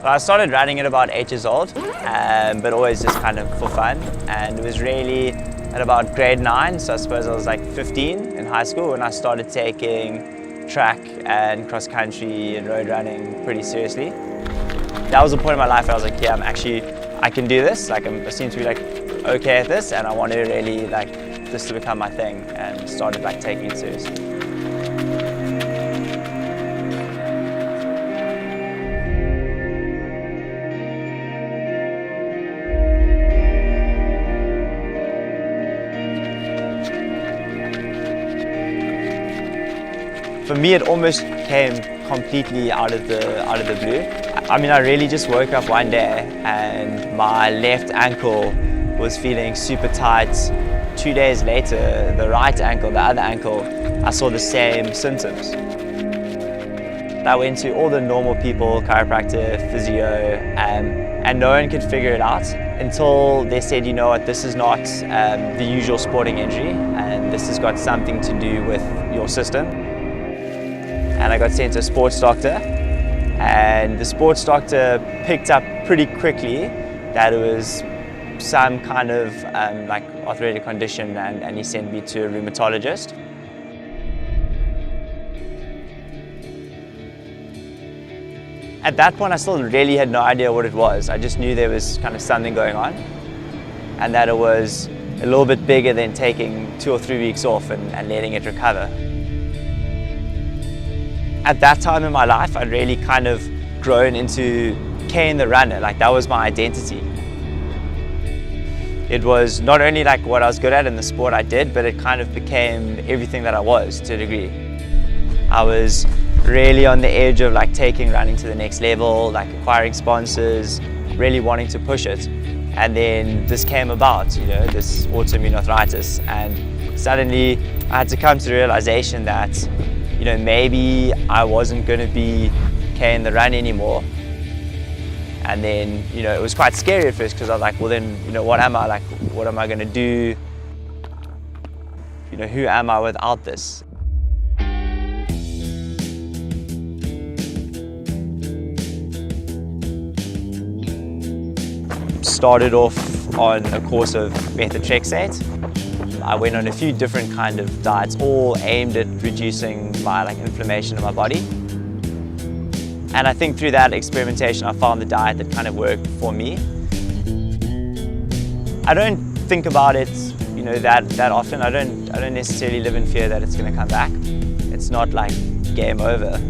Well, I started running at about 8 years old, but always just kind of for fun. And it was really at about grade 9, so I suppose I was like 15 in high school when I started taking track and cross country and road running pretty seriously. That was the point in my life where I was like, yeah, I can do this. Like, I seem to be like okay at this, and I want to really like this to become my thing, and started like taking it seriously. For me, it almost came completely out of the blue. I mean, I really just woke up one day and my left ankle was feeling super tight. 2 days later, the right ankle, the other ankle, I saw the same symptoms. I went to all the normal people, chiropractor, physio, and no one could figure it out until they said, you know what, this is not the usual sporting injury, and this has got something to do with your system. And I got sent to a sports doctor, and the sports doctor picked up pretty quickly that it was some kind of like arthritic condition, and he sent me to a rheumatologist. At that point, I still really had no idea what it was. I just knew there was kind of something going on, and that it was a little bit bigger than taking 2 or 3 weeks off and letting it recover. At that time in my life, I'd really kind of grown into Kane the runner. Like, that was my identity. It was not only like what I was good at in the sport I did, but it kind of became everything that I was to a degree. I was really on the edge of like taking running to the next level, like acquiring sponsors, really wanting to push it. And then this came about, you know, this autoimmune arthritis, and suddenly I had to come to the realization that, you know, maybe I wasn't going to be Kane the run anymore. And then, you know, it was quite scary at first, because I was like, well then, you know, what am I? Like, what am I going to do? You know, who am I without this? Started off on a course of methotrexate. I went on a few different kind of diets, all aimed at reducing my like inflammation in my body. And I think through that experimentation, I found the diet that kind of worked for me. I don't think about it, you know, that often. I don't necessarily live in fear that it's going to come back. It's not like game over.